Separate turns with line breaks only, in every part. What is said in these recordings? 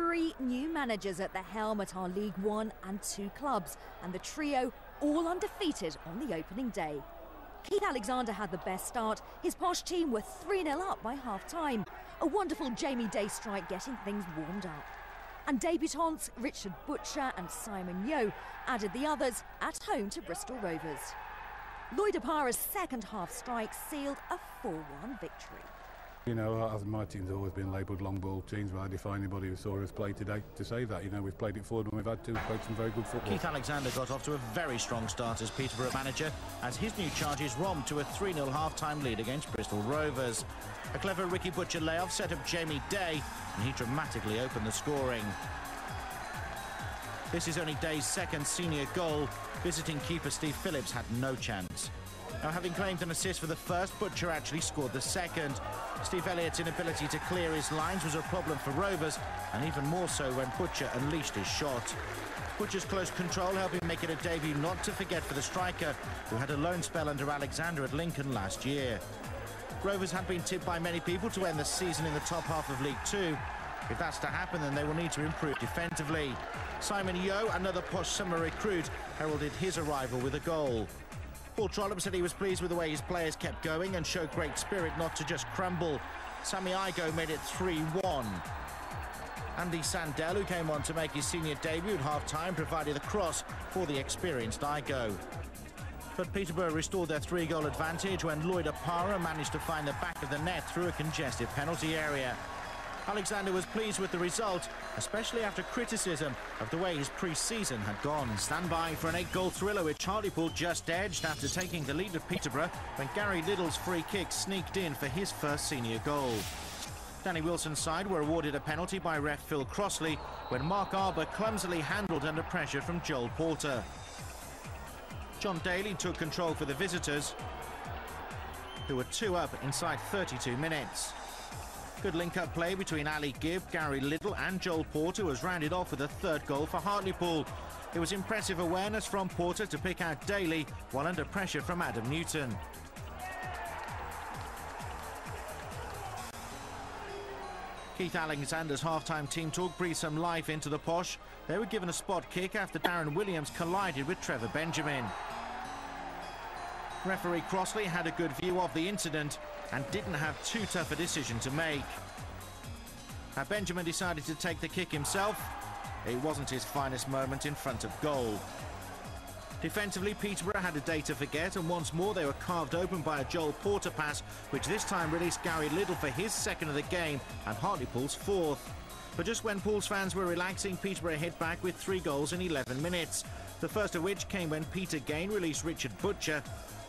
Three new managers at the helm at our League One and 2 clubs, and the trio all undefeated on the opening day. Keith Alexander had the best start. His posh team were 3-0 up by half-time. A wonderful Jamie Day strike getting things warmed up. And debutants Richard Butcher and Simon Yeo added the others at home to Bristol Rovers. Lloyd Opara's second half strike sealed a 4-1 victory.
You know, my team's always been labelled long ball teams, but I defy anybody who saw us play today to say that. You know, we've played it forward when we've had to. We've played some very good football.
Keith Alexander got off to a very strong start as Peterborough manager, as his new charges romped to a 3-0 half-time lead against Bristol Rovers. A clever Ricky Butcher layoff set up Jamie Day, and he dramatically opened the scoring. This is only Day's second senior goal. Visiting keeper Steve Phillips had no chance. Now, having claimed an assist for the first, Butcher actually scored the second. Steve Elliott's inability to clear his lines was a problem for Rovers, and even more so when Butcher unleashed his shot. Butcher's close control helping make it a debut not to forget for the striker, who had a loan spell under Alexander at Lincoln last year. Rovers had been tipped by many people to end the season in the top half of League Two. If that's to happen, then they will need to improve defensively. Simon Yeo, another posh summer recruit, heralded his arrival with a goal. Paul Trollope said he was pleased with the way his players kept going and showed great spirit not to just crumble. Sammy Igoe made it 3-1. Andy Sandell, who came on to make his senior debut at half-time, provided the cross for the experienced Igoe. But Peterborough restored their 3-goal advantage when Lloyd Opara managed to find the back of the net through a congested penalty area. Alexander was pleased with the result, especially after criticism of the way his pre-season had gone. Stand by for an 8-goal thriller which Hartlepool just edged after taking the lead of Peterborough when Gary Liddell's free kick sneaked in for his first senior goal. Danny Wilson's side were awarded a penalty by ref Phil Crossley when Mark Arbour clumsily handled under pressure from Joel Porter. John Daly took control for the visitors, who were 2 up inside 32 minutes. Good link-up play between Ali Gibb, Gary Liddell and Joel Porter was rounded off with a 3rd goal for Hartlepool. It was impressive awareness from Porter to pick out Daly while under pressure from Adam Newton. Keith Alexander's half-time team talk breathed some life into the posh. They were given a spot kick after Darren Williams collided with Trevor Benjamin. Referee Crossley had a good view of the incident and didn't have too tough a decision to make. Now Benjamin decided to take the kick himself. It wasn't his finest moment in front of goal. Defensively, Peterborough had a day to forget, and once more they were carved open by a Joel Porter pass, which this time released Gary Liddell for his 2nd of the game and Hartlepool's 4th. But just when Pools fans were relaxing, Peterborough hit back with 3 goals in 11 minutes. The first of which came when Peter Gain released Richard Butcher.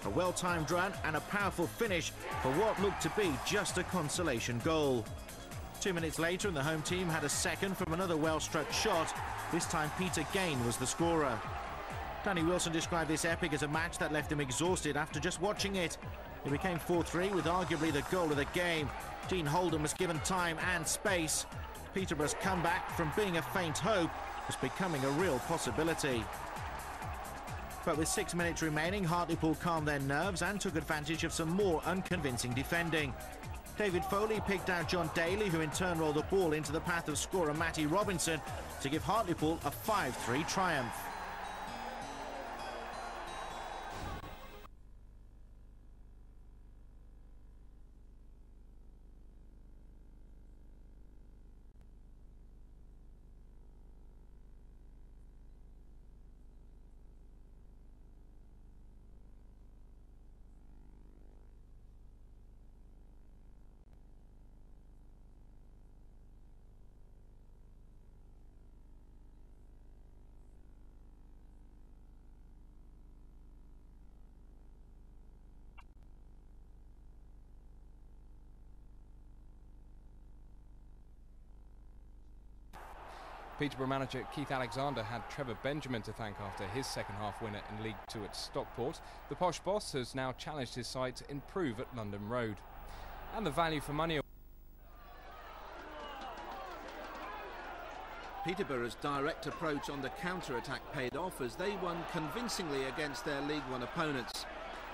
A well-timed run and a powerful finish for what looked to be just a consolation goal. 2 minutes later, and the home team had a second from another well-struck shot. This time Peter Gain was the scorer. Danny Wilson described this epic as a match that left him exhausted after just watching it. It became 4-3 with arguably the goal of the game. Dean Holden was given time and space. Peterborough's comeback from being a faint hope was becoming a real possibility. But with 6 minutes remaining, Hartlepool calmed their nerves and took advantage of some more unconvincing defending. David Foley picked out John Daly, who in turn rolled the ball into the path of scorer Matty Robinson to give Hartlepool a 5-3 triumph.
Peterborough manager Keith Alexander had Trevor Benjamin to thank after his 2nd half winner in League Two at Stockport. The posh boss has now challenged his side to improve at London Road. And the value for money.
Peterborough's direct approach on the counter-attack paid off as they won convincingly against their League One opponents.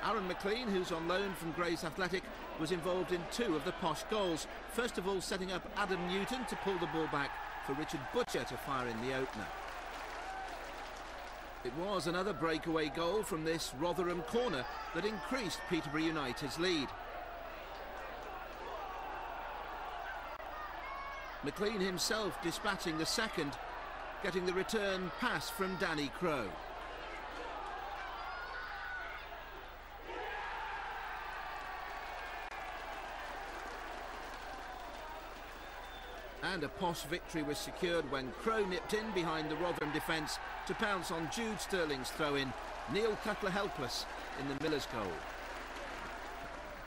Aaron McLean, who's on loan from Grace Athletic, was involved in 2 of the posh goals. First of all, setting up Adam Newton to pull the ball back for Richard Butcher to fire in the opener. It was another breakaway goal from this Rotherham corner that increased Peterborough United's lead. McLean himself dispatching the second, getting the return pass from Danny Crowe. And a posh victory was secured when Crowe nipped in behind the Rotherham defence to pounce on Jude Sterling's throw-in. Neil Cutler helpless in the Miller's goal.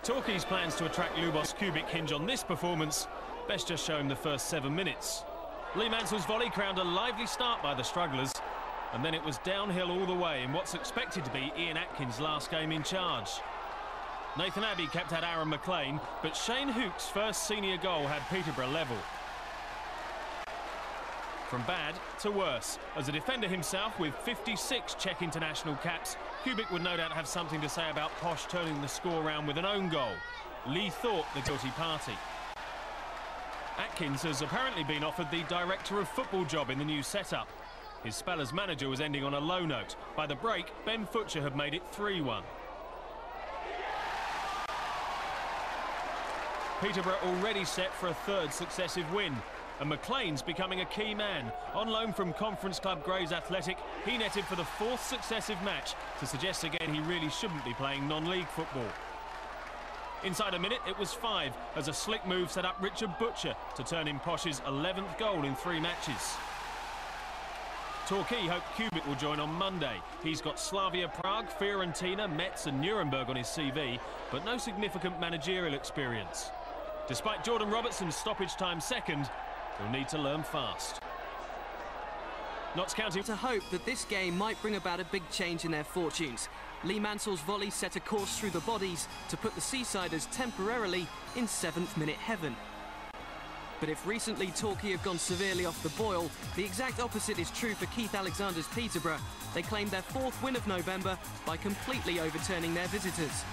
Torquay's plans to attract Lubos Kubik hinge on this performance. Best just show him the first 7 minutes. Lee Mansell's volley crowned a lively start by the strugglers, and then it was downhill all the way in what's expected to be Ian Atkins' last game in charge. Nathan Abbey kept out Aaron McLean, but Shane Hook's first senior goal had Peterborough level. From bad to worse, as a defender himself with 56 Czech international caps, Kubik would no doubt have something to say about Posh turning the score round with an own goal. Lee thought the guilty party. Atkins has apparently been offered the director of football job in the new setup. His speller's manager was ending on a low note. By the break, Ben Futcher had made it 3-1. Peterborough already set for a third successive win. And McLean's becoming a key man. On loan from Conference Club Grays Athletic, he netted for the 4th successive match to suggest again he really shouldn't be playing non-league football. Inside a minute, it was 5 as a slick move set up Richard Butcher to turn in Posh's 11th goal in 3 matches. Torquay hope Kubik will join on Monday. He's got Slavia Prague, Fiorentina, Metz and Nuremberg on his CV, but no significant managerial experience. Despite Jordan Robertson's stoppage time second, he'll need to learn fast. Notts County
to hope that this game might bring about a big change in their fortunes. Lee Mansell's volley set a course through the bodies to put the Seasiders temporarily in 7th minute heaven. But if recently Torquay have gone severely off the boil, the exact opposite is true for Keith Alexander's Peterborough. They claimed their 4th win of November by completely overturning their visitors.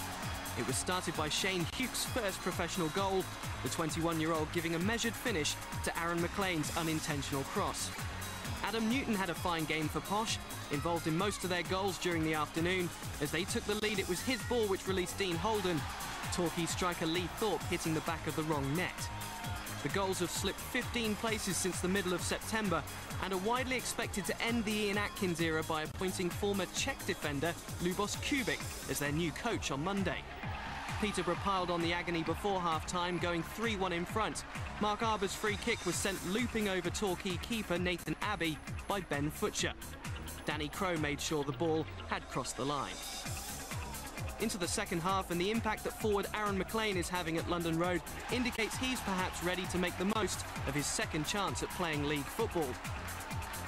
It was started by Shane Hughes' first professional goal, the 21-year-old giving a measured finish to Aaron McLean's unintentional cross. Adam Newton had a fine game for Posh, involved in most of their goals during the afternoon. As they took the lead, it was his ball which released Dean Holden. Torquay striker Lee Thorpe hitting the back of the wrong net. The goals have slipped 15 places since the middle of September and are widely expected to end the Ian Atkins era by appointing former Czech defender Lubos Kubik as their new coach on Monday. Peterborough piled on the agony before half-time, going 3-1 in front. Mark Arber's free kick was sent looping over Torquay keeper Nathan Abbey by Ben Futcher. Danny Crowe made sure the ball had crossed the line. Into the second half, and the impact that forward Aaron McLean is having at London Road indicates he's perhaps ready to make the most of his second chance at playing league football.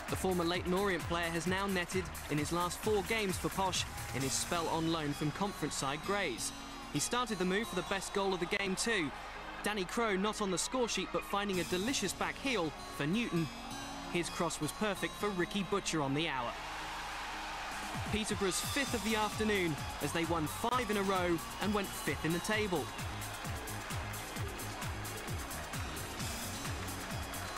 The former Leyton Orient player has now netted in his last 4 games for Posh in his spell on loan from conference side Grays. He started the move for the best goal of the game too. Danny Crowe not on the score sheet but finding a delicious back heel for Newton. His cross was perfect for Ricky Butcher on the hour. Peterborough's 5th of the afternoon as they won 5 in a row and went 5th in the table.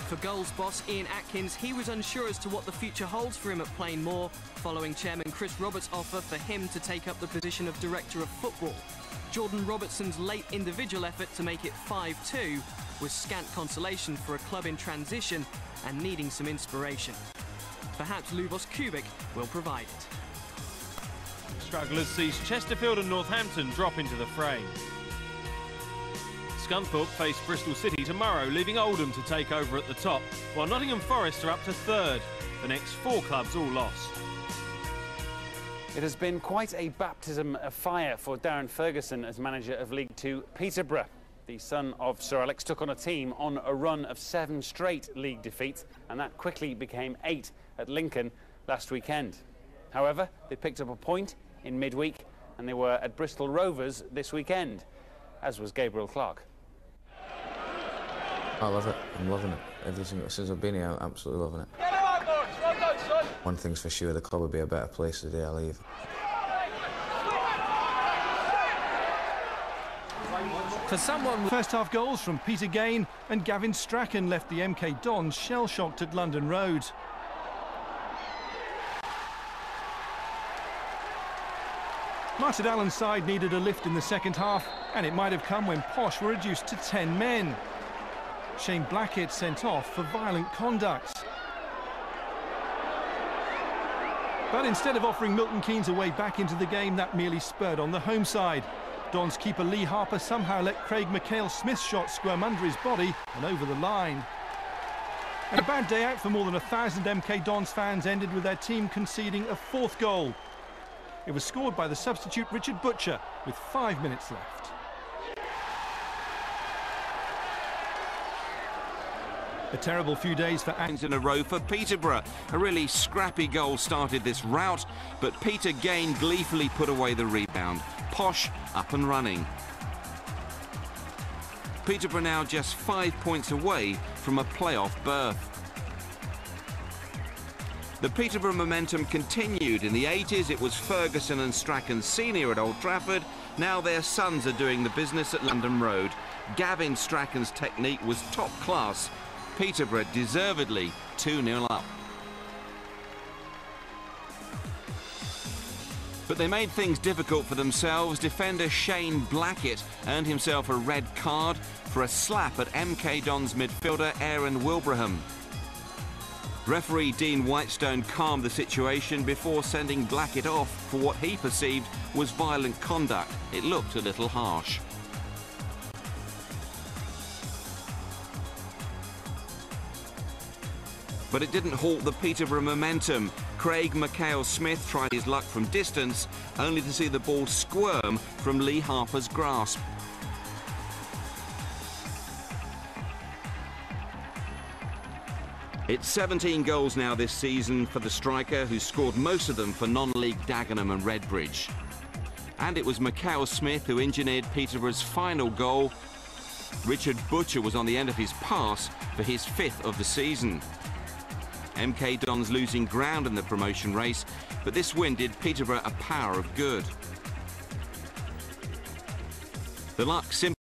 For Goals boss Ian Atkins, he was unsure as to what the future holds for him at Plainmoor, following Chairman Chris Roberts' offer for him to take up the position of Director of Football. Jordan Robertson's late individual effort to make it 5-2 was scant consolation for a club in transition and needing some inspiration. Perhaps Lubos Kubik will provide it.
strugglers sees Chesterfield and Northampton drop into the fray. Scunthorpe face Bristol City tomorrow, leaving Oldham to take over at the top, while Nottingham Forest are up to 3rd. The next 4 clubs all lost.
It has been quite a baptism of fire for Darren Ferguson as manager of League Two Peterborough. The son of Sir Alex took on a team on a run of 7 straight league defeats, and that quickly became 8 at Lincoln last weekend. However, they picked up a point in midweek, and they were at Bristol Rovers this weekend, as was Gabriel Clark.
I love it. I'm loving it. Since I've been here, I'm absolutely loving it. One thing's for sure, the club will be a better place the day I leave.
For someone...
First half goals from Peter Gain and Gavin Strachan left the MK Dons shell-shocked at London Road. Martin Allen's side needed a lift in the second half, and it might have come when Posh were reduced to 10 men. Shane Blackett sent off for violent conduct. But instead of offering Milton Keynes a way back into the game, that merely spurred on the home side. Dons keeper Lee Harper somehow let Craig McHale-Smith's shot squirm under his body and over the line. And a bad day out for more than 1,000 MK Dons fans ended with their team conceding a fourth goal. It was scored by the substitute Richard Butcher with 5 minutes left. A terrible few days for...
In a row for Peterborough. A really scrappy goal started this rout, but Peter Gain gleefully put away the rebound. Posh up and running. Peterborough now just 5 points away from a playoff berth. The Peterborough momentum continued. In the 80s, it was Ferguson and Strachan Senior at Old Trafford. Now their sons are doing the business at London Road. Gavin Strachan's technique was top class. Peterborough deservedly 2-0 up. But they made things difficult for themselves. Defender Shane Blackett earned himself a red card for a slap at MK Dons midfielder Aaron Wilbraham. Referee Dean Whitestone calmed the situation before sending Blackett off for what he perceived was violent conduct. It looked a little harsh. But it didn't halt the Peterborough momentum. Craig McHale-Smith tried his luck from distance, only to see the ball squirm from Lee Harper's grasp. It's 17 goals now this season for the striker, who scored most of them for non-league Dagenham and Redbridge. And it was McHale-Smith who engineered Peterborough's final goal. Richard Butcher was on the end of his pass for his 5th of the season. MK Dons losing ground in the promotion race, but this win did Peterborough a power of good. The luck simply